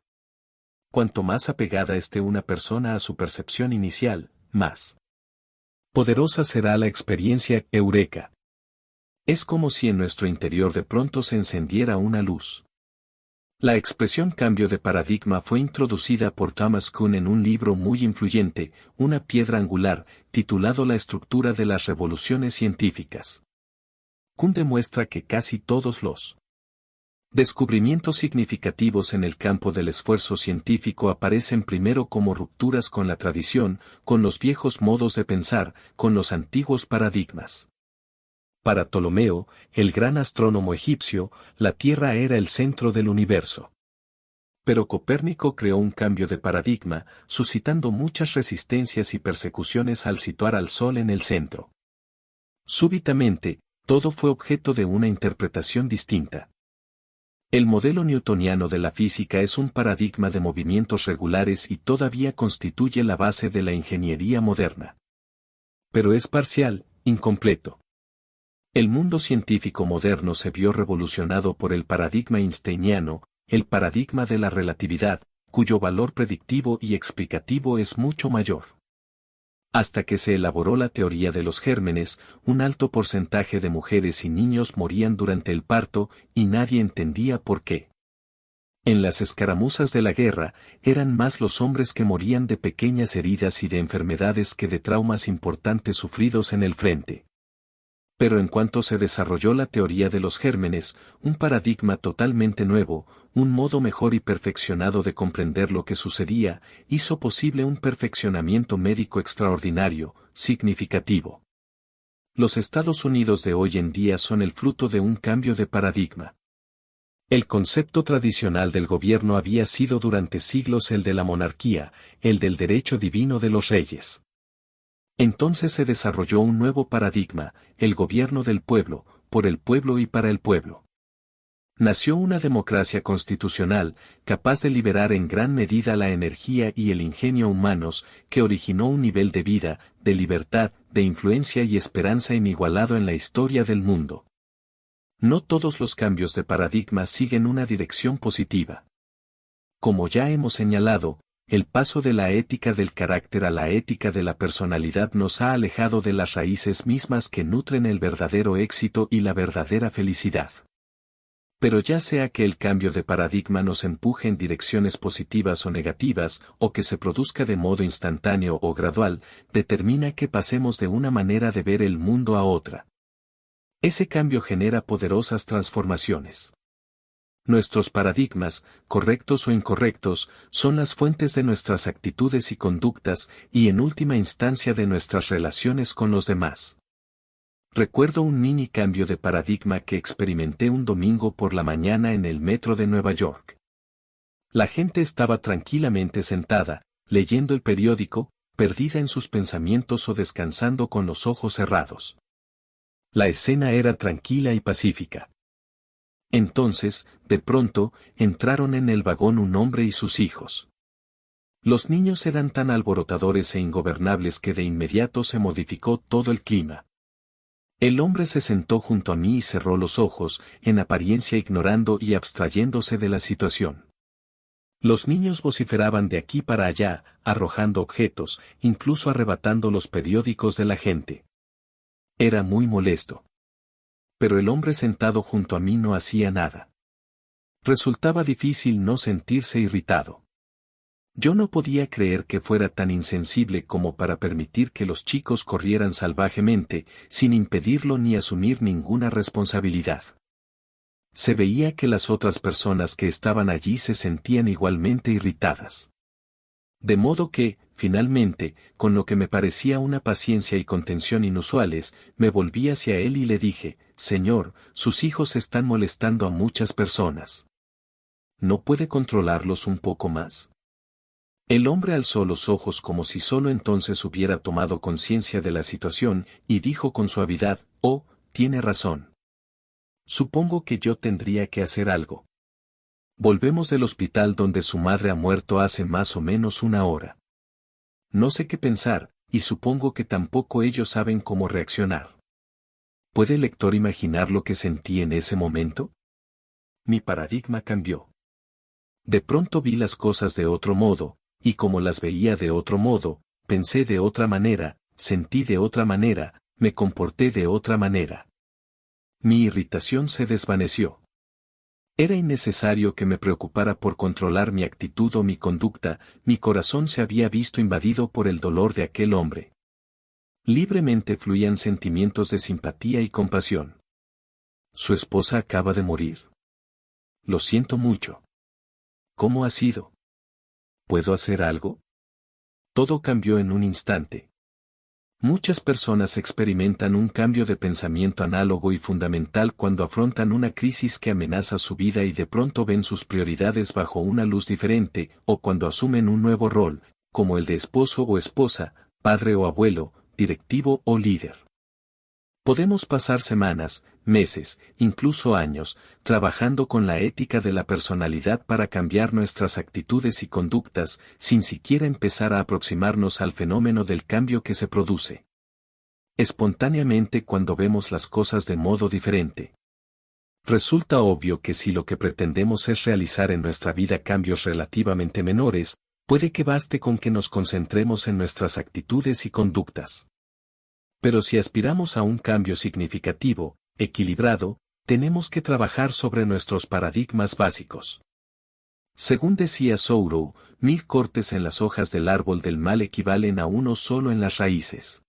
Cuanto más apegada esté una persona a su percepción inicial, más poderosa será la experiencia eureka. Es como si en nuestro interior de pronto se encendiera una luz. La expresión cambio de paradigma fue introducida por Thomas Kuhn en un libro muy influyente, Una piedra angular, titulado La estructura de las revoluciones científicas. Kuhn demuestra que casi todos los descubrimientos significativos en el campo del esfuerzo científico aparecen primero como rupturas con la tradición, con los viejos modos de pensar, con los antiguos paradigmas. Para Ptolomeo, el gran astrónomo egipcio, la Tierra era el centro del universo. Pero Copérnico creó un cambio de paradigma, suscitando muchas resistencias y persecuciones al situar al Sol en el centro. Súbitamente, todo fue objeto de una interpretación distinta. El modelo newtoniano de la física es un paradigma de movimientos regulares y todavía constituye la base de la ingeniería moderna. Pero es parcial, incompleto. El mundo científico moderno se vio revolucionado por el paradigma einsteiniano, el paradigma de la relatividad, cuyo valor predictivo y explicativo es mucho mayor. Hasta que se elaboró la teoría de los gérmenes, un alto porcentaje de mujeres y niños morían durante el parto, y nadie entendía por qué. En las escaramuzas de la guerra, eran más los hombres que morían de pequeñas heridas y de enfermedades que de traumas importantes sufridos en el frente. Pero en cuanto se desarrolló la teoría de los gérmenes, un paradigma totalmente nuevo, un modo mejor y perfeccionado de comprender lo que sucedía, hizo posible un perfeccionamiento médico extraordinario, significativo. Los Estados Unidos de hoy en día son el fruto de un cambio de paradigma. El concepto tradicional del gobierno había sido durante siglos el de la monarquía, el del derecho divino de los reyes. Entonces se desarrolló un nuevo paradigma, el gobierno del pueblo, por el pueblo y para el pueblo. Nació una democracia constitucional, capaz de liberar en gran medida la energía y el ingenio humanos, que originó un nivel de vida, de libertad, de influencia y esperanza inigualado en la historia del mundo. No todos los cambios de paradigma siguen una dirección positiva. Como ya hemos señalado, el paso de la ética del carácter a la ética de la personalidad nos ha alejado de las raíces mismas que nutren el verdadero éxito y la verdadera felicidad. Pero ya sea que el cambio de paradigma nos empuje en direcciones positivas o negativas, o que se produzca de modo instantáneo o gradual, determina que pasemos de una manera de ver el mundo a otra. Ese cambio genera poderosas transformaciones. Nuestros paradigmas, correctos o incorrectos, son las fuentes de nuestras actitudes y conductas, y en última instancia de nuestras relaciones con los demás. Recuerdo un mini cambio de paradigma que experimenté un domingo por la mañana en el metro de Nueva York. La gente estaba tranquilamente sentada, leyendo el periódico, perdida en sus pensamientos o descansando con los ojos cerrados. La escena era tranquila y pacífica. Entonces, de pronto, entraron en el vagón un hombre y sus hijos. Los niños eran tan alborotadores e ingobernables que de inmediato se modificó todo el clima. El hombre se sentó junto a mí y cerró los ojos, en apariencia ignorando y abstrayéndose de la situación. Los niños vociferaban de aquí para allá, arrojando objetos, incluso arrebatando los periódicos de la gente. Era muy molesto. Pero el hombre sentado junto a mí no hacía nada. Resultaba difícil no sentirse irritado. Yo no podía creer que fuera tan insensible como para permitir que los chicos corrieran salvajemente, sin impedirlo ni asumir ninguna responsabilidad. Se veía que las otras personas que estaban allí se sentían igualmente irritadas. De modo que, finalmente, con lo que me parecía una paciencia y contención inusuales, me volví hacia él y le dije, «Señor, sus hijos están molestando a muchas personas. ¿No puede controlarlos un poco más?» El hombre alzó los ojos como si solo entonces hubiera tomado conciencia de la situación, y dijo con suavidad, «Oh, tiene razón. Supongo que yo tendría que hacer algo. Volvemos del hospital donde su madre ha muerto hace más o menos una hora. No sé qué pensar, y supongo que tampoco ellos saben cómo reaccionar. ¿Puede el lector imaginar lo que sentí en ese momento? Mi paradigma cambió. De pronto vi las cosas de otro modo, y como las veía de otro modo, pensé de otra manera, sentí de otra manera, me comporté de otra manera. Mi irritación se desvaneció. Era innecesario que me preocupara por controlar mi actitud o mi conducta, mi corazón se había visto invadido por el dolor de aquel hombre. Libremente fluían sentimientos de simpatía y compasión. Su esposa acaba de morir. Lo siento mucho. ¿Cómo ha sido? ¿Puedo hacer algo? Todo cambió en un instante. Muchas personas experimentan un cambio de pensamiento análogo y fundamental cuando afrontan una crisis que amenaza su vida y de pronto ven sus prioridades bajo una luz diferente, o cuando asumen un nuevo rol, como el de esposo o esposa, padre o abuelo, directivo o líder. Podemos pasar semanas, meses, incluso años, trabajando con la ética de la personalidad para cambiar nuestras actitudes y conductas, sin siquiera empezar a aproximarnos al fenómeno del cambio que se produce espontáneamente cuando vemos las cosas de modo diferente. Resulta obvio que si lo que pretendemos es realizar en nuestra vida cambios relativamente menores, puede que baste con que nos concentremos en nuestras actitudes y conductas. Pero si aspiramos a un cambio significativo, equilibrado, tenemos que trabajar sobre nuestros paradigmas básicos. Según decía Thoreau, 1000 cortes en las hojas del árbol del mal equivalen a uno solo en las raíces.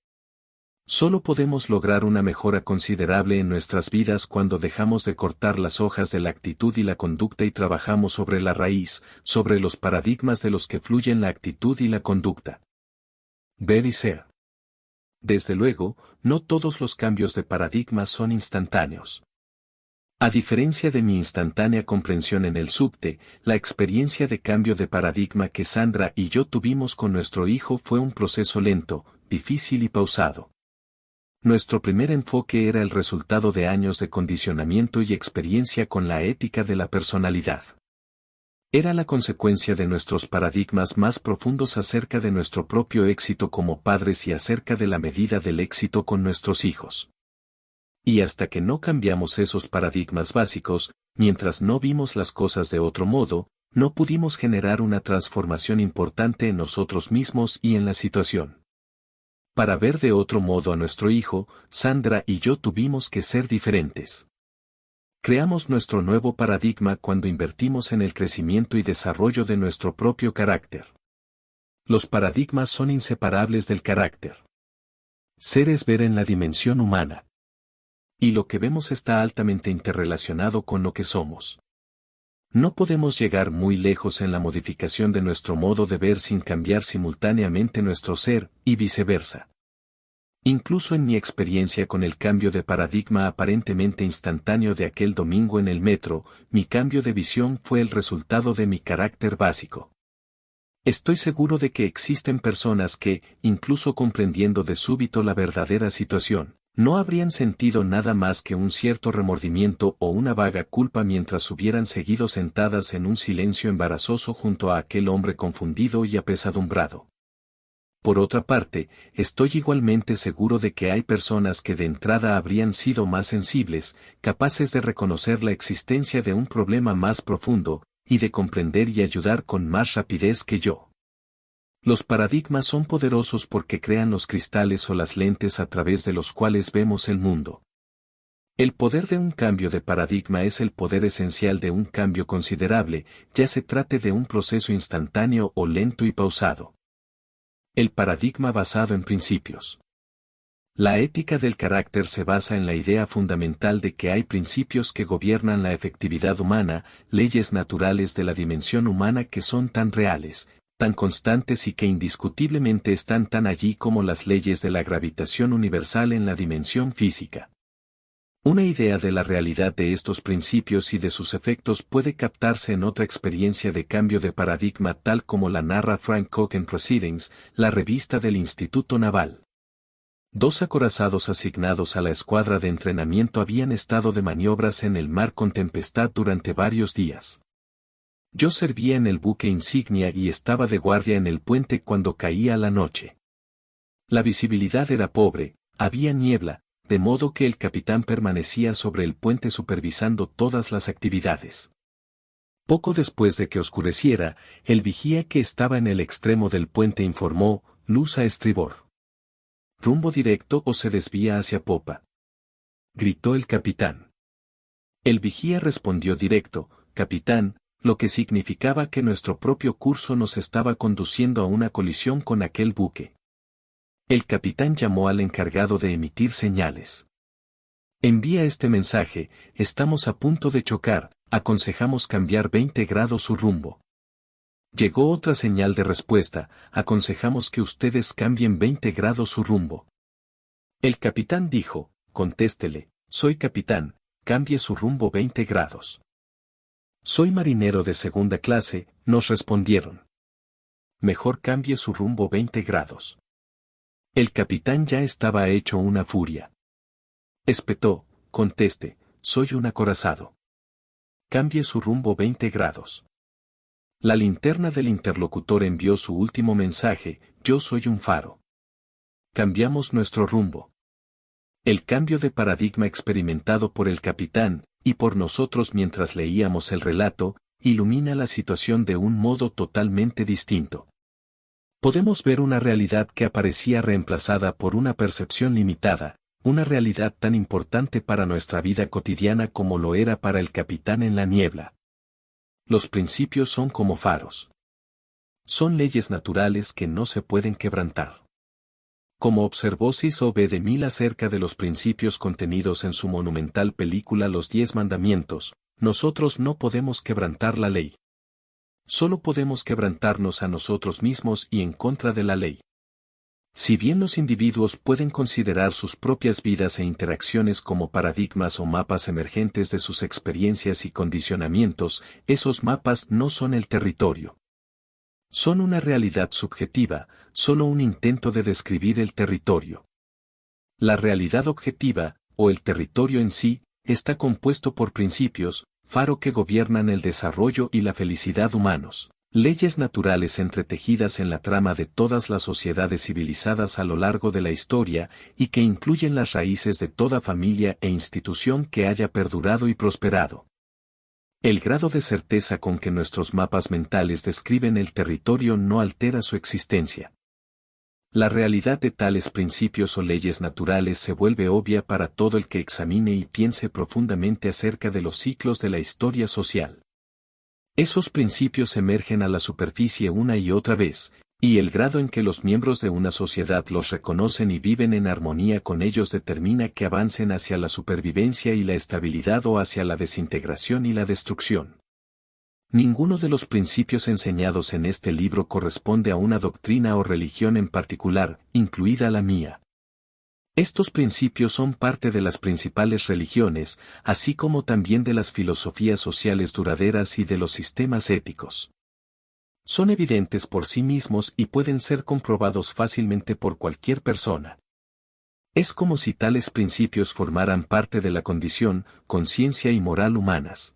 Solo podemos lograr una mejora considerable en nuestras vidas cuando dejamos de cortar las hojas de la actitud y la conducta y trabajamos sobre la raíz, sobre los paradigmas de los que fluyen la actitud y la conducta. Ver y ser. Desde luego, no todos los cambios de paradigma son instantáneos. A diferencia de mi instantánea comprensión en el subte, la experiencia de cambio de paradigma que Sandra y yo tuvimos con nuestro hijo fue un proceso lento, difícil y pausado. Nuestro primer enfoque era el resultado de años de condicionamiento y experiencia con la ética de la personalidad. Era la consecuencia de nuestros paradigmas más profundos acerca de nuestro propio éxito como padres y acerca de la medida del éxito con nuestros hijos. Y hasta que no cambiamos esos paradigmas básicos, mientras no vimos las cosas de otro modo, no pudimos generar una transformación importante en nosotros mismos y en la situación. Para ver de otro modo a nuestro hijo, Sandra y yo tuvimos que ser diferentes. Creamos nuestro nuevo paradigma cuando invertimos en el crecimiento y desarrollo de nuestro propio carácter. Los paradigmas son inseparables del carácter. Ser es ver en la dimensión humana. Y lo que vemos está altamente interrelacionado con lo que somos. No podemos llegar muy lejos en la modificación de nuestro modo de ver sin cambiar simultáneamente nuestro ser, y viceversa. Incluso en mi experiencia con el cambio de paradigma aparentemente instantáneo de aquel domingo en el metro, mi cambio de visión fue el resultado de mi carácter básico. Estoy seguro de que existen personas que, incluso comprendiendo de súbito la verdadera situación, no habrían sentido nada más que un cierto remordimiento o una vaga culpa mientras hubieran seguido sentadas en un silencio embarazoso junto a aquel hombre confundido y apesadumbrado. Por otra parte, estoy igualmente seguro de que hay personas que de entrada habrían sido más sensibles, capaces de reconocer la existencia de un problema más profundo, y de comprender y ayudar con más rapidez que yo. Los paradigmas son poderosos porque crean los cristales o las lentes a través de los cuales vemos el mundo. El poder de un cambio de paradigma es el poder esencial de un cambio considerable, ya se trate de un proceso instantáneo o lento y pausado. El paradigma basado en principios. La ética del carácter se basa en la idea fundamental de que hay principios que gobiernan la efectividad humana, leyes naturales de la dimensión humana que son tan reales, tan constantes y que indiscutiblemente están tan allí como las leyes de la gravitación universal en la dimensión física. Una idea de la realidad de estos principios y de sus efectos puede captarse en otra experiencia de cambio de paradigma tal como la narra Frank Cook en Proceedings, la revista del Instituto Naval. 2 acorazados asignados a la escuadra de entrenamiento habían estado de maniobras en el mar con tempestad durante varios días. Yo servía en el buque insignia y estaba de guardia en el puente cuando caía la noche. La visibilidad era pobre, había niebla, de modo que el capitán permanecía sobre el puente supervisando todas las actividades. Poco después de que oscureciera, el vigía que estaba en el extremo del puente informó, luz a estribor. ¿Rumbo directo o se desvía hacia popa?, gritó el capitán. El vigía respondió directo, capitán, lo que significaba que nuestro propio curso nos estaba conduciendo a una colisión con aquel buque. El capitán llamó al encargado de emitir señales. Envía este mensaje, estamos a punto de chocar, aconsejamos cambiar 20 grados su rumbo. Llegó otra señal de respuesta, aconsejamos que ustedes cambien 20 grados su rumbo. El capitán dijo, contéstele, soy capitán, cambie su rumbo 20 grados. Soy marinero de segunda clase, nos respondieron. Mejor cambie su rumbo 20 grados. El capitán ya estaba hecho una furia. Espetó, conteste, soy un acorazado. Cambie su rumbo 20 grados. La linterna del interlocutor envió su último mensaje, yo soy un faro. Cambiamos nuestro rumbo. El cambio de paradigma experimentado por el capitán, y por nosotros mientras leíamos el relato, ilumina la situación de un modo totalmente distinto. Podemos ver una realidad que aparecía reemplazada por una percepción limitada, una realidad tan importante para nuestra vida cotidiana como lo era para el capitán en la niebla. Los principios son como faros. Son leyes naturales que no se pueden quebrantar. Como observó Cecil B. DeMille acerca de los principios contenidos en su monumental película Los 10 Mandamientos, nosotros no podemos quebrantar la ley. Solo podemos quebrantarnos a nosotros mismos y en contra de la ley. Si bien los individuos pueden considerar sus propias vidas e interacciones como paradigmas o mapas emergentes de sus experiencias y condicionamientos, esos mapas no son el territorio. Son una realidad subjetiva, solo un intento de describir el territorio. La realidad objetiva, o el territorio en sí, está compuesto por principios, faro que gobiernan el desarrollo y la felicidad humanos, leyes naturales entretejidas en la trama de todas las sociedades civilizadas a lo largo de la historia y que incluyen las raíces de toda familia e institución que haya perdurado y prosperado. El grado de certeza con que nuestros mapas mentales describen el territorio no altera su existencia. La realidad de tales principios o leyes naturales se vuelve obvia para todo el que examine y piense profundamente acerca de los ciclos de la historia social. Esos principios emergen a la superficie una y otra vez, y el grado en que los miembros de una sociedad los reconocen y viven en armonía con ellos determina que avancen hacia la supervivencia y la estabilidad o hacia la desintegración y la destrucción. Ninguno de los principios enseñados en este libro corresponde a una doctrina o religión en particular, incluida la mía. Estos principios son parte de las principales religiones, así como también de las filosofías sociales duraderas y de los sistemas éticos. Son evidentes por sí mismos y pueden ser comprobados fácilmente por cualquier persona. Es como si tales principios formaran parte de la condición, conciencia y moral humanas.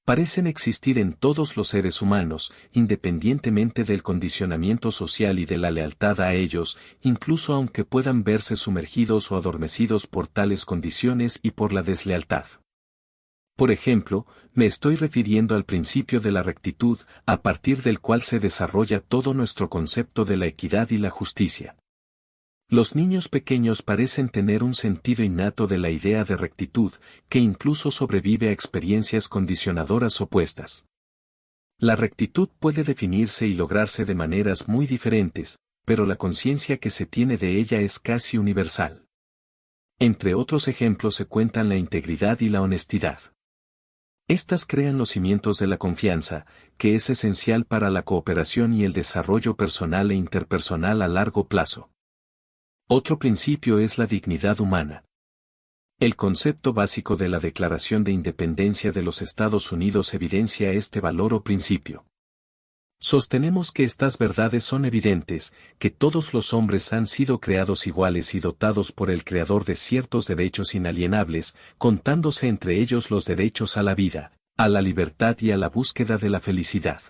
Parecen existir en todos los seres humanos, independientemente del condicionamiento social y de la lealtad a ellos, incluso aunque puedan verse sumergidos o adormecidos por tales condiciones y por la deslealtad. Por ejemplo, me estoy refiriendo al principio de la rectitud, a partir del cual se desarrolla todo nuestro concepto de la equidad y la justicia. Los niños pequeños parecen tener un sentido innato de la idea de rectitud, que incluso sobrevive a experiencias condicionadoras opuestas. La rectitud puede definirse y lograrse de maneras muy diferentes, pero la conciencia que se tiene de ella es casi universal. Entre otros ejemplos se cuentan la integridad y la honestidad. Estas crean los cimientos de la confianza, que es esencial para la cooperación y el desarrollo personal e interpersonal a largo plazo. Otro principio es la dignidad humana. El concepto básico de la Declaración de Independencia de los Estados Unidos evidencia este valor o principio. Sostenemos que estas verdades son evidentes, que todos los hombres han sido creados iguales y dotados por el Creador de ciertos derechos inalienables, contándose entre ellos los derechos a la vida, a la libertad y a la búsqueda de la felicidad.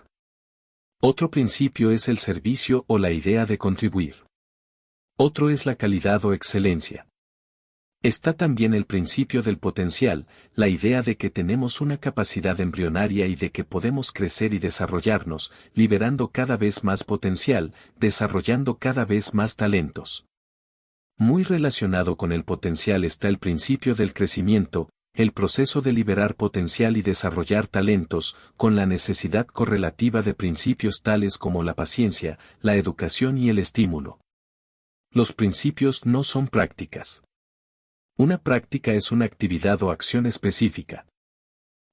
Otro principio es el servicio o la idea de contribuir. Otro es la calidad o excelencia. Está también el principio del potencial, la idea de que tenemos una capacidad embrionaria y de que podemos crecer y desarrollarnos, liberando cada vez más potencial, desarrollando cada vez más talentos. Muy relacionado con el potencial está el principio del crecimiento, el proceso de liberar potencial y desarrollar talentos, con la necesidad correlativa de principios tales como la paciencia, la educación y el estímulo. Los principios no son prácticas. Una práctica es una actividad o acción específica.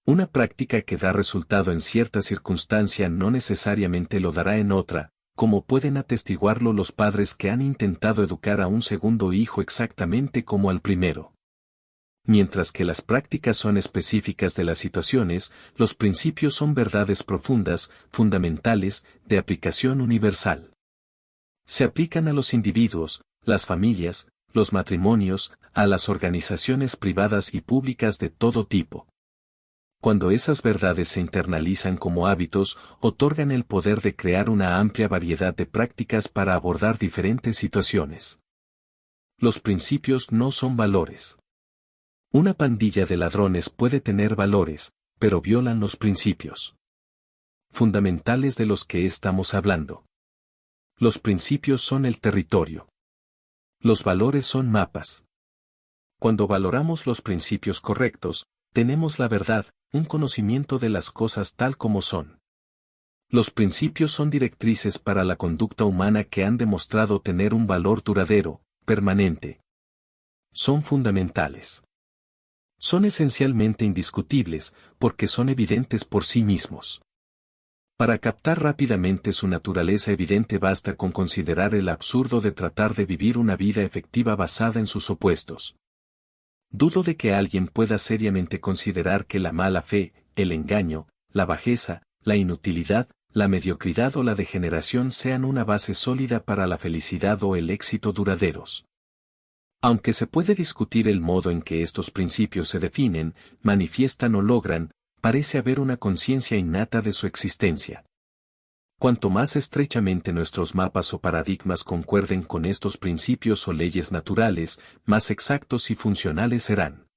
Una práctica que da resultado en cierta circunstancia no necesariamente lo dará en otra, como pueden atestiguarlo los padres que han intentado educar a un segundo hijo exactamente como al primero. Mientras que las prácticas son específicas de las situaciones, los principios son verdades profundas, fundamentales, de aplicación universal. Se aplican a los individuos, las familias, los matrimonios, a las organizaciones privadas y públicas de todo tipo. Cuando esas verdades se internalizan como hábitos, otorgan el poder de crear una amplia variedad de prácticas para abordar diferentes situaciones. Los principios no son valores. Una pandilla de ladrones puede tener valores, pero violan los principios fundamentales de los que estamos hablando. Los principios son el territorio. Los valores son mapas. Cuando valoramos los principios correctos, tenemos la verdad, un conocimiento de las cosas tal como son. Los principios son directrices para la conducta humana que han demostrado tener un valor duradero, permanente. Son fundamentales. Son esencialmente indiscutibles, porque son evidentes por sí mismos. Para captar rápidamente su naturaleza evidente basta con considerar el absurdo de tratar de vivir una vida efectiva basada en sus opuestos. Dudo de que alguien pueda seriamente considerar que la mala fe, el engaño, la bajeza, la inutilidad, la mediocridad o la degeneración sean una base sólida para la felicidad o el éxito duraderos. Aunque se puede discutir el modo en que estos principios se definen, manifiestan o logran, parece haber una conciencia innata de su existencia. Cuanto más estrechamente nuestros mapas o paradigmas concuerden con estos principios o leyes naturales, más exactos y funcionales serán.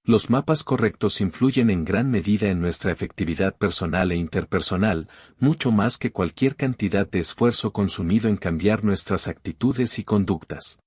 Los mapas correctos influyen en gran medida en nuestra efectividad personal e interpersonal, mucho más que cualquier cantidad de esfuerzo consumido en cambiar nuestras actitudes y conductas.